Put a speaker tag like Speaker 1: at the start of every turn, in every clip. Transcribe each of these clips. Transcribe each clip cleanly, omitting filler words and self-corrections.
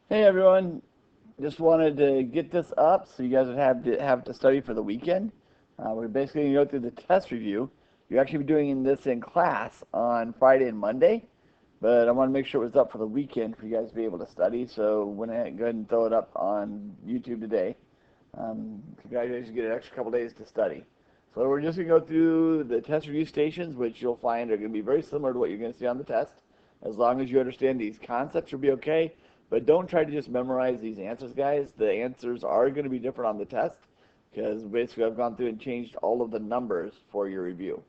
Speaker 1: Hey everyone, just wanted to get this up so you guys would have to study for the weekend. We're basically going to go through the test review. You're actually doing this in class on Friday and Monday, but I want to make sure it was up for the weekend for you guys to be able to study. So went ahead and go ahead and throw it up on YouTube today. Congratulations, you get an extra couple days to study. So we're just going to go through the test review stations, which you'll find are going to be very similar to what you're going to see on the test. As long as you understand these concepts, you'll be okay. But don't try to just memorize these answers, guys. The answers are going to be different on the test because basically I've gone through and changed all of the numbers for your review.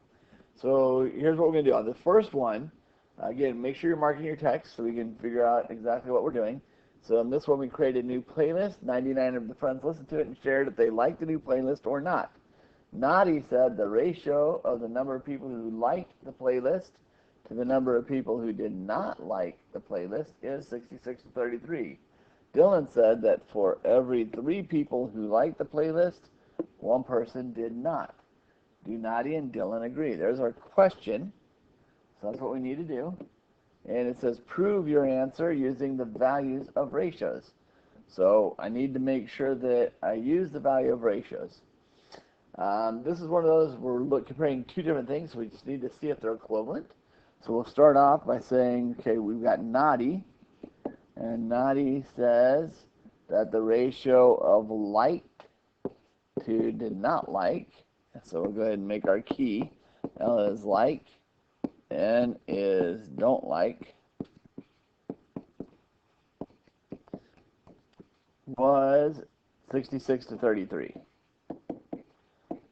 Speaker 1: So here's what we're going to do. On the first one, again, make sure you're marking your text so we can figure out exactly what we're doing. So in this one, we created a new playlist. 99 of the friends listened to it and shared if they liked the new playlist or not. Naughty said the ratio of the number of people who liked the playlist to the number of people who did not like the playlist is 66 to 33. Dylan said that for every 3 people who liked the playlist, 1 person did not. Do Naughty and Dylan agree? There's our question. So that's what we need to do. And it says prove your answer using the values of ratios. So I need to make sure that I use the value of ratios. This is one of those we're comparing 2 different things, so we just need to see if they're equivalent. So we'll start off by saying, okay, we've got Naughty, and Naughty says that the ratio of liked to did not like, so we'll go ahead and make our key. L is like, N is don't like, was 66 to 33.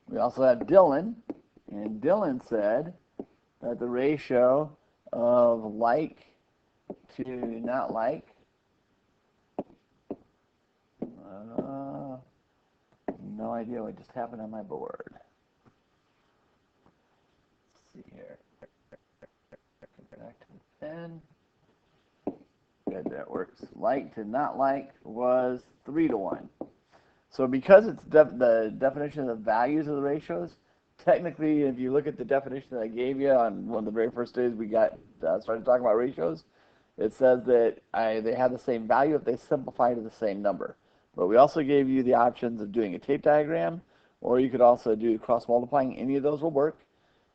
Speaker 1: We also have Dylan, and Dylan said that the ratio of like to not like, no idea what just happened on my board. Let's see here. Back to the pen. Good, that works. Like to not like was 3 to 1. So because it's the definition of the values of the ratios, technically, if you look at the definition that I gave you on one of the very first days we got started talking about ratios, it says that they have the same value if they simplify to the same number. But we also gave you the options of doing a tape diagram, or you could also do cross multiplying. Any of those will work.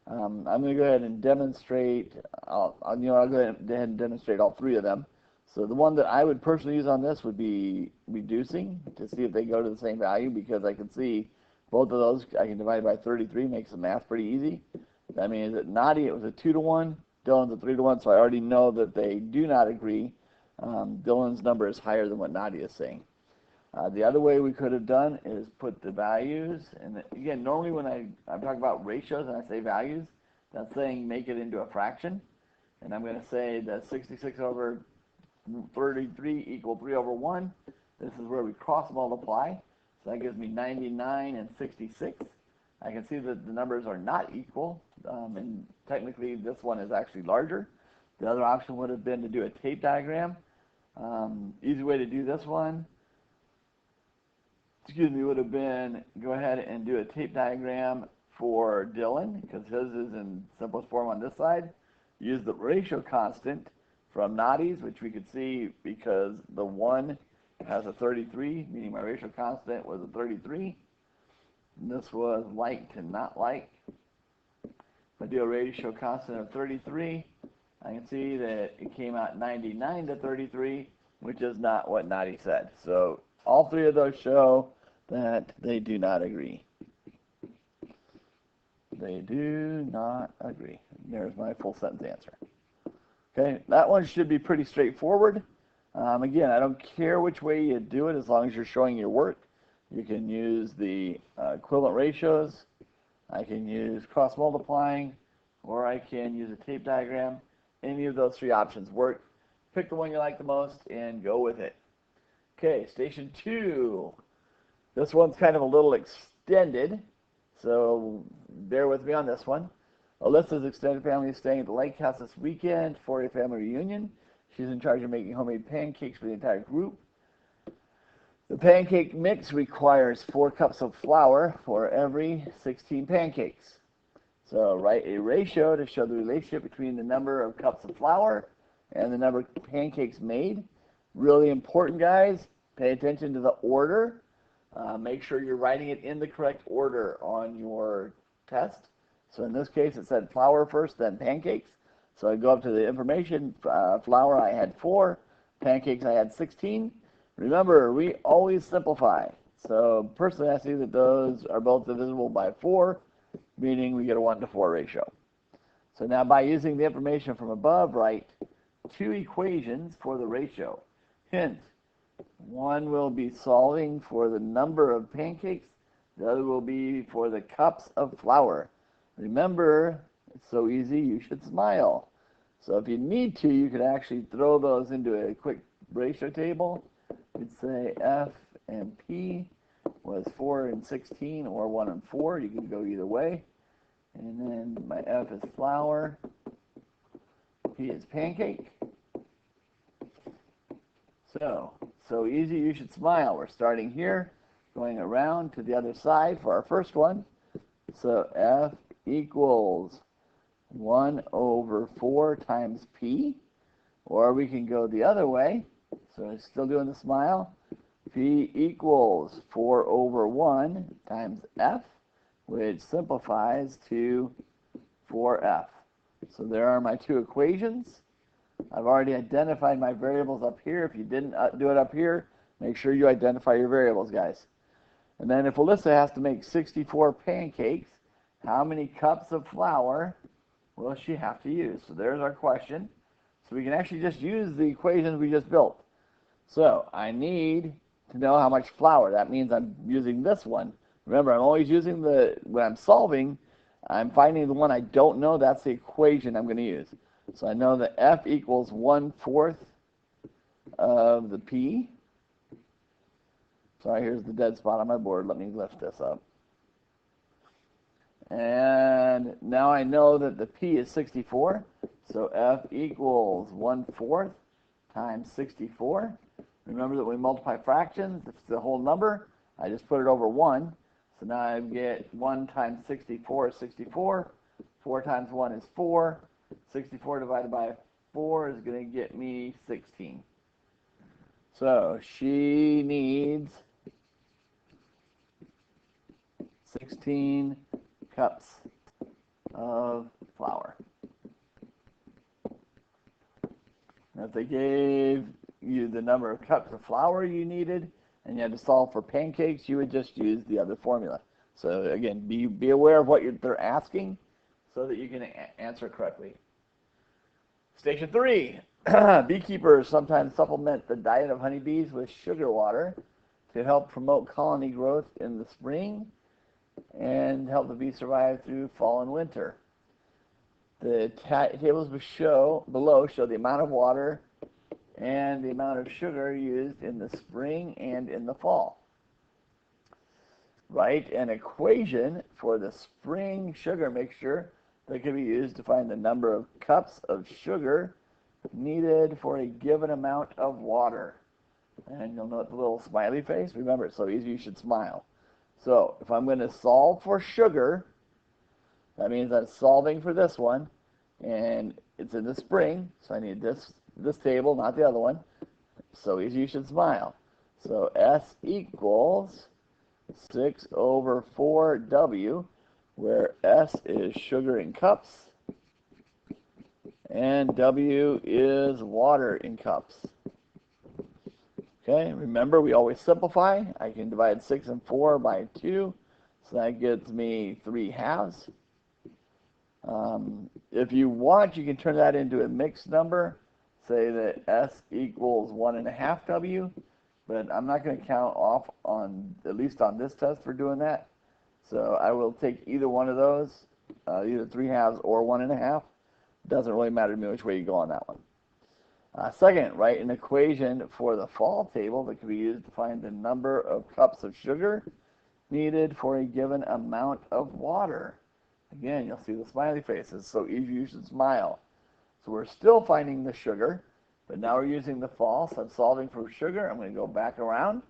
Speaker 1: I'm going to go ahead and demonstrate. I'll go ahead and demonstrate all 3 of them. So the one that I would personally use on this would be reducing to see if they go to the same value, because I can see both of those. I can divide by 33, makes the math pretty easy. I mean, is it Naughty? It was a 2 to 1. Dylan's a 3 to 1, so I already know that they do not agree. Dylan's number is higher than what Naughty is saying. The other way we could have done is put the values, and again, normally when I'm talking about ratios and I say values, that's saying make it into a fraction. And I'm going to say that 66 over 33 equal 3 over 1. This is where we cross multiply. So that gives me 99 and 66. I can see that the numbers are not equal, and technically this one is actually larger. The other option would have been to do a tape diagram. Easy way to do this one, would have been go ahead and do a tape diagram for Dylan, because his is in simplest form on this side. Use the ratio constant from Naughty's, which we could see because the 1 has a 33, meaning my ratio constant was a 33. And this was like to not like. If I do a ratio constant of 33, I can see that it came out 99 to 33, which is not what Naughty said. So all 3 of those show that they do not agree. They do not agree. There's my full sentence answer. Okay, that one should be pretty straightforward. Again, I don't care which way you do it as long as you're showing your work. You can use the equivalent ratios. I can use cross multiplying, or I can use a tape diagram. Any of those 3 options work. Pick the one you like the most and go with it. Okay, station 2. This one's kind of a little extended, so bear with me on this one. Alyssa's extended family is staying at the lake house this weekend for a family reunion. She's in charge of making homemade pancakes for the entire group. The pancake mix requires 4 cups of flour for every 16 pancakes. So write a ratio to show the relationship between the number of cups of flour and the number of pancakes made. Really important, guys. Pay attention to the order. Make sure you're writing it in the correct order on your test. So in this case, it said flour first, then pancakes. So I go up to the information. Flour, I had 4. Pancakes, I had 16. Remember, we always simplify. So personally, I see that those are both divisible by 4, meaning we get a 1-to-4 ratio. So now by using the information from above, write 2 equations for the ratio. Hint, one will be solving for the number of pancakes, the other will be for the cups of flour. Remember, it's so easy, you should smile. So if you need to, you could actually throw those into a quick ratio table. You'd say F and P was 4 and 16 or 1 and 4. You can go either way. And then my F is flour, P is pancake. So easy, you should smile. We're starting here, going around to the other side for our first one. So F equals 1/4 times P, or we can go the other way. So I'm still doing the smile. P equals 4/1 times F, which simplifies to 4F. So there are my 2 equations. I've already identified my variables up here. If you didn't do it up here, make sure you identify your variables, guys. And then if Alyssa has to make 64 pancakes, how many cups of flour will she have to use? So there's our question. So we can actually just use the equations we just built. So I need to know how much flour. That means I'm using this one. Remember, I'm always using when I'm solving, I'm finding the one I don't know. That's the equation I'm going to use. So I know that F equals 1/4 of the P. Sorry, here's the dead spot on my board. Let me lift this up. And now I know that the P is 64. So F equals 1/4 times 64. Remember that we multiply fractions. If it's the whole number, I just put it over 1. So now I get 1 times 64 is 64. 4 times 1 is 4. 64 divided by 4 is going to get me 16. So she needs 16 cups of flour. Now if they gave you the number of cups of flour you needed and you had to solve for pancakes, you would just use the other formula. So again, be aware of what they're asking so that you can answer correctly. Station 3, beekeepers sometimes supplement the diet of honeybees with sugar water to help promote colony growth in the spring and help the bees survive through fall and winter. The tables below show the amount of water and the amount of sugar used in the spring and in the fall. Write an equation for the spring sugar mixture that can be used to find the number of cups of sugar needed for a given amount of water. And you'll note the little smiley face. Remember, it's so easy you should smile. So if I'm going to solve for sugar, that means I'm solving for this one, and it's in the spring, so I need this table, not the other one. So easy you should smile. So S equals 6/4W, where S is sugar in cups and W is water in cups. Okay, remember we always simplify. I can divide 6 and 4 by 2, so that gets me 3/2. If you want, you can turn that into a mixed number. Say that S equals 1.5W, but I'm not going to count off on, at least on this test, for doing that. So I will take either one of those, either 3/2 or 1.5. Doesn't really matter to me which way you go on that one. Second, write an equation for the fall table that can be used to find the number of cups of sugar needed for a given amount of water. Again, you'll see the smiley faces, so easy you should smile. So we're still finding the sugar, but now we're using the fall, so I'm solving for sugar. I'm going to go back around.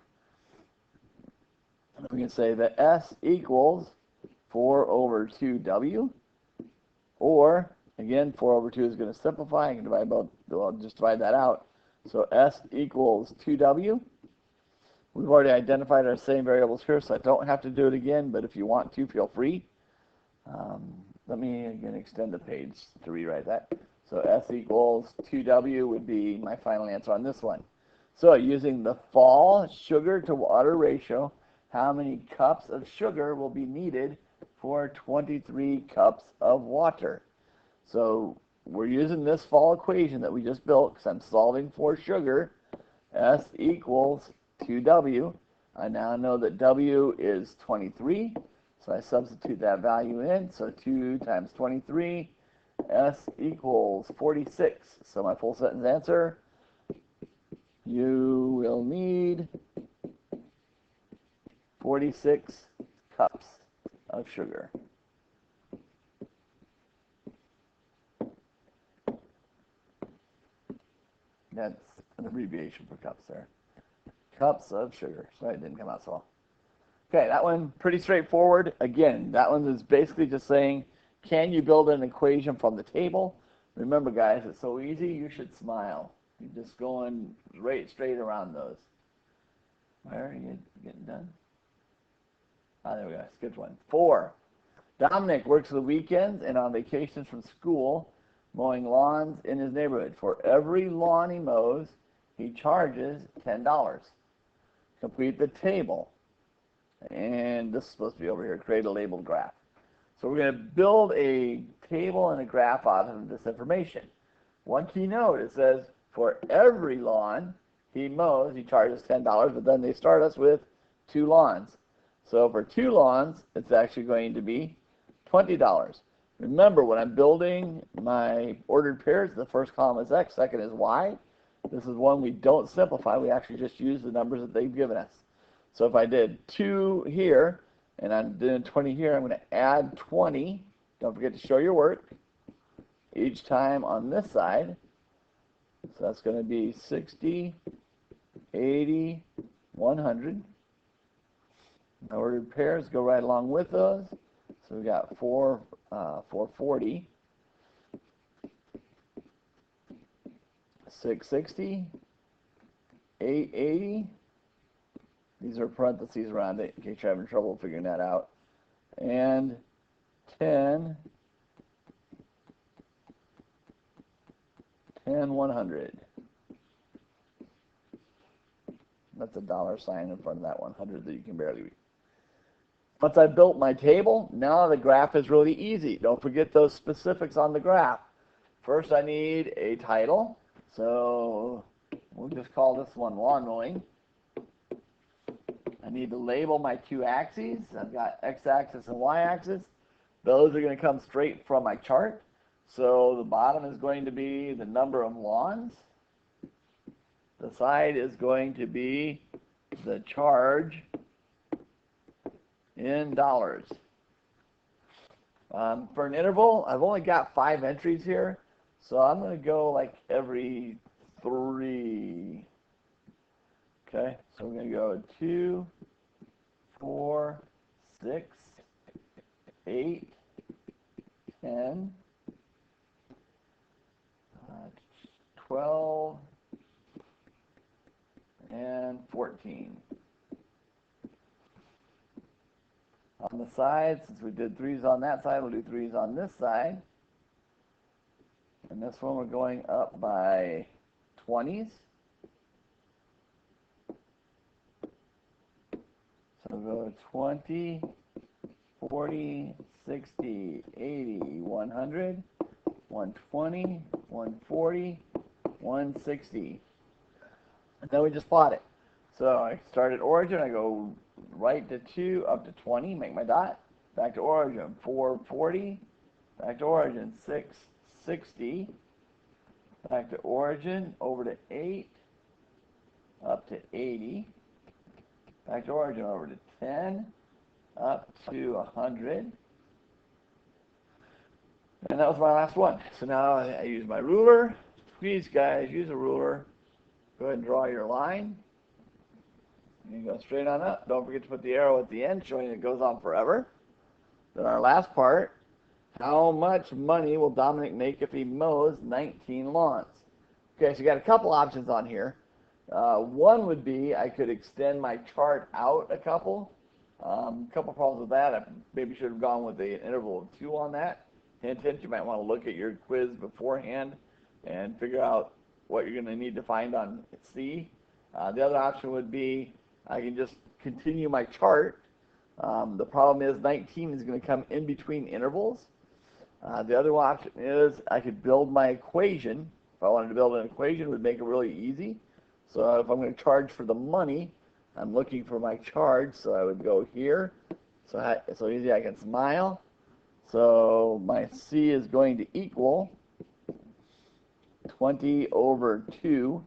Speaker 1: And we can say that S equals 4/2W, or, again, 4/2 is going to simplify. I can divide both, I'll just divide that out. So S equals 2W. We've already identified our same variables here, so I don't have to do it again, but if you want to, feel free. Let me again extend the page to rewrite that. So S equals 2W would be my final answer on this one. So using the fall sugar to water ratio, how many cups of sugar will be needed for 23 cups of water? So we're using this fall equation that we just built because I'm solving for sugar. S equals 2W. I now know that W is 23. So I substitute that value in. So 2 times 23, S equals 46. So my full sentence answer, you will need 46 cups of sugar. That's an abbreviation for cups there. Cups of sugar. Sorry, it didn't come out so well. Okay, that one pretty straightforward. Again, that one is basically just saying, can you build an equation from the table? Remember, guys, it's so easy, you should smile. You're just going right straight around those. Where are you getting done? Ah, there we go. Skipped one. 4. Dominic works the weekends and on vacations from school, mowing lawns in his neighborhood. For every lawn he mows, he charges $10. Complete the table. And this is supposed to be over here, create a labeled graph. So we're going to build a table and a graph out of this information. One key note, it says for every lawn he mows, he charges $10, but then they start us with 2 lawns. So for 2 lawns, it's actually going to be $20. Remember, when I'm building my ordered pairs, the first column is X, second is Y. This is one we don't simplify. We actually just use the numbers that they've given us. So if I did 2 here, and I'm doing 20 here, I'm going to add 20. Don't forget to show your work each time on this side. So that's going to be 60, 80, 100. The ordered pairs go right along with those. So we got 440, 660, 880. These are parentheses around it in case you're having trouble figuring that out. And 10, 100. That's a dollar sign in front of that 100 that you can barely read. Once I built my table, now the graph is really easy. Don't forget those specifics on the graph. First, I need a title. So we'll just call this one lawn mowing. I need to label my 2 axes. I've got x-axis and y-axis. Those are going to come straight from my chart. So the bottom is going to be the number of lawns. The side is going to be the charge in dollars. For an interval, I've only got 5 entries here. So I'm going to go like every 3. Okay, so we're going to go 2, 4, 6, 8, 10, 12, and 14. On the side, since we did 3s on that side, we'll do 3s on this side. And this one we're going up by 20s. So we'll go 20, 40, 60, 80, 100, 120, 140, 160. And then we just plot it. So I start at origin, I go right to 2, up to 20, make my dot. Back to origin, 440. Back to origin, 660. Back to origin, over to 8. Up to 80. Back to origin, over to 10. Up to 100. And that was my last one. So now I use my ruler. Please, guys, use a ruler. Go ahead and draw your line. You go straight on up. Don't forget to put the arrow at the end showing it goes on forever. Then our last part, how much money will Dominic make if he mows 19 lawns? Okay, so you got a couple options on here. One would be I could extend my chart out a couple. Couple problems with that. I maybe should have gone with the interval of 2 on that. Hint, hint, you might want to look at your quiz beforehand and figure out what you're going to need to find on C. The other option would be I can just continue my chart. The problem is 19 is going to come in between intervals. The other option is I could build my equation. If I wanted to build an equation, it would make it really easy. So if I'm going to charge for the money, I'm looking for my charge, so I would go here. So easy I can smile. So my C is going to equal 20 over 2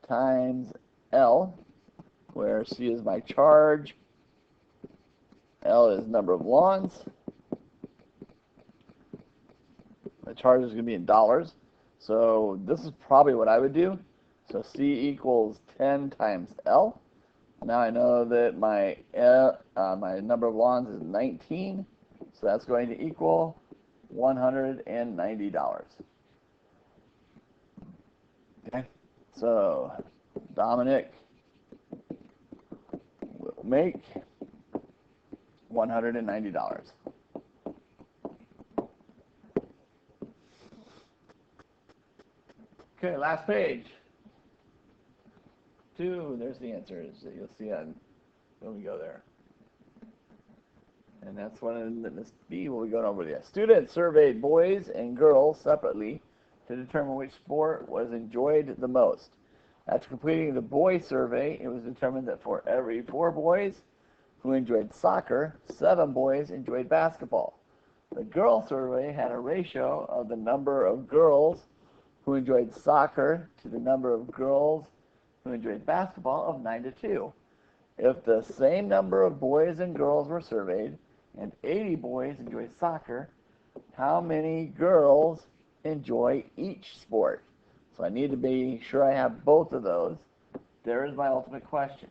Speaker 1: times L, where C is my charge, L is number of lawns. The charge is going to be in dollars. So this is probably what I would do. So C equals 10 times L. Now I know that my number of lawns is 19, so that's going to equal $190. Okay, so Dominic will make $190. Okay, last page. 2, there's the answers that you'll see on when we go there. And that's one of Miss B will be going over there. Students surveyed boys and girls separately to determine which sport was enjoyed the most. After completing the boy survey, it was determined that for every 4 boys who enjoyed soccer, 7 boys enjoyed basketball. The girl survey had a ratio of the number of girls who enjoyed soccer to the number of girls who enjoyed basketball of 9 to 2. If the same number of boys and girls were surveyed and 80 boys enjoy soccer, how many girls enjoy each sport? So I need to be sure I have both of those. There is my ultimate question.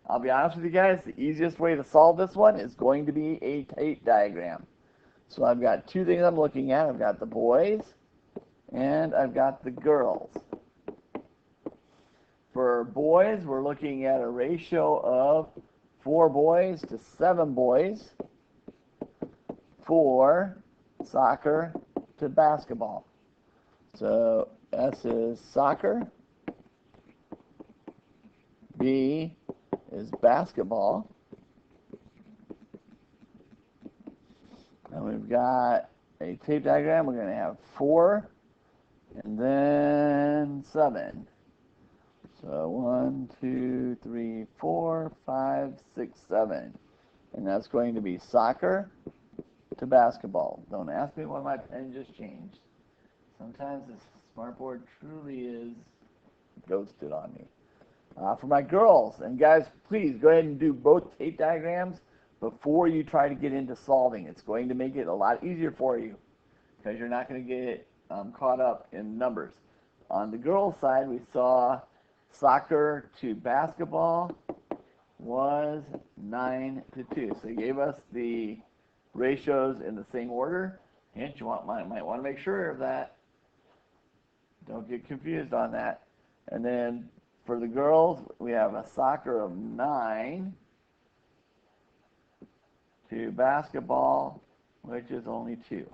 Speaker 1: I'll be honest with you guys, the easiest way to solve this one is going to be a tape diagram. So I've got 2 things I'm looking at. I've got the boys and I've got the girls. For boys, we're looking at a ratio of 4 boys to 7 boys for soccer to basketball. So S is soccer, B is basketball, and we've got a tape diagram. We're going to have 4 and then 7. So 1, 2, 3, 4, 5, 6, 7. And that's going to be soccer to basketball. Don't ask me why my pen just changed. Sometimes this smartboard truly is ghosted on me. For my girls, and guys, please go ahead and do both tape diagrams before you try to get into solving. It's going to make it a lot easier for you because you're not going to get caught up in numbers. On the girls' side, we saw soccer to basketball was 9 to 2. So he gave us the ratios in the same order. And you might want to make sure of that. Don't get confused on that. And then for the girls, we have a soccer of 9 to basketball, which is only 2.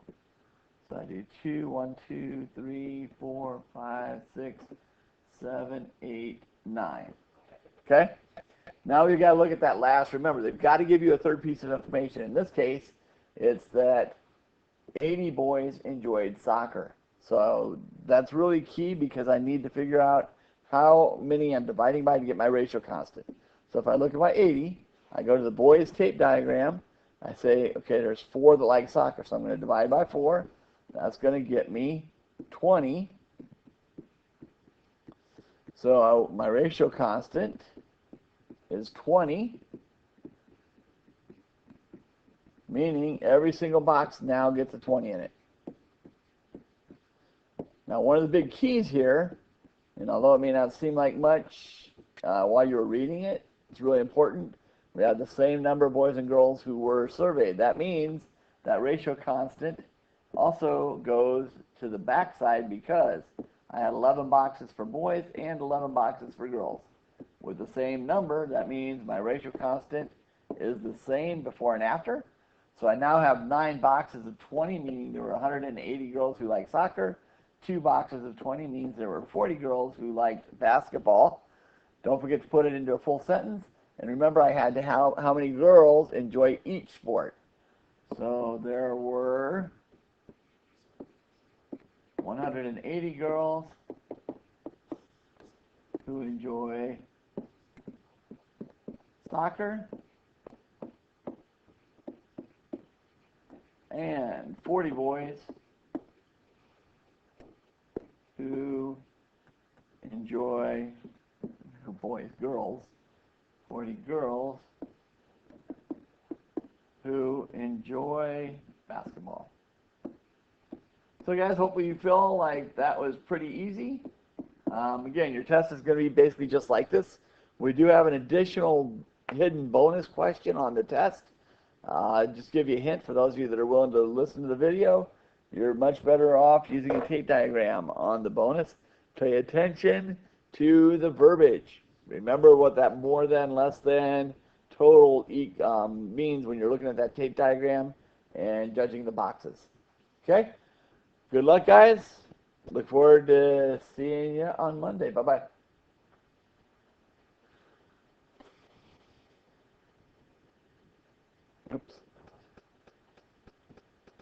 Speaker 1: So I do 2, 1, 2, 3, 4, 5, 6, 7, 8, 9. Okay? Now we've got to look at that last. Remember, they've got to give you a third piece of information. In this case, it's that 80 boys enjoyed soccer. So that's really key because I need to figure out how many I'm dividing by to get my ratio constant. So if I look at my 80, I go to the boys tape diagram. I say, okay, there's 4 that like soccer, so I'm going to divide by 4. That's going to get me 20. So my ratio constant is 20, meaning every single box now gets a 20 in it. Now, one of the big keys here, and although it may not seem like much while you're reading it, it's really important. We have the same number of boys and girls who were surveyed. That means that ratio constant also goes to the back side because I had 11 boxes for boys and 11 boxes for girls. With the same number, that means my ratio constant is the same before and after. So I now have 9 boxes of 20, meaning there were 180 girls who liked soccer. 2 boxes of 20 means there were 40 girls who liked basketball. Don't forget to put it into a full sentence. And remember, I had to how many girls enjoy each sport. So there were 180 girls who enjoy soccer and 40 boys who enjoy, girls, 40 girls who enjoy basketball. So guys, hopefully you feel like that was pretty easy. Again, your test is going to be basically just like this. We do have an additional hidden bonus question on the test. Just give you a hint for those of you that are willing to listen to the video. You're much better off using a tape diagram on the bonus. Pay attention to the verbiage. Remember what that more than, less than, total means when you're looking at that tape diagram and judging the boxes. Okay? Good luck, guys. Look forward to seeing you on Monday. Bye-bye. Oops.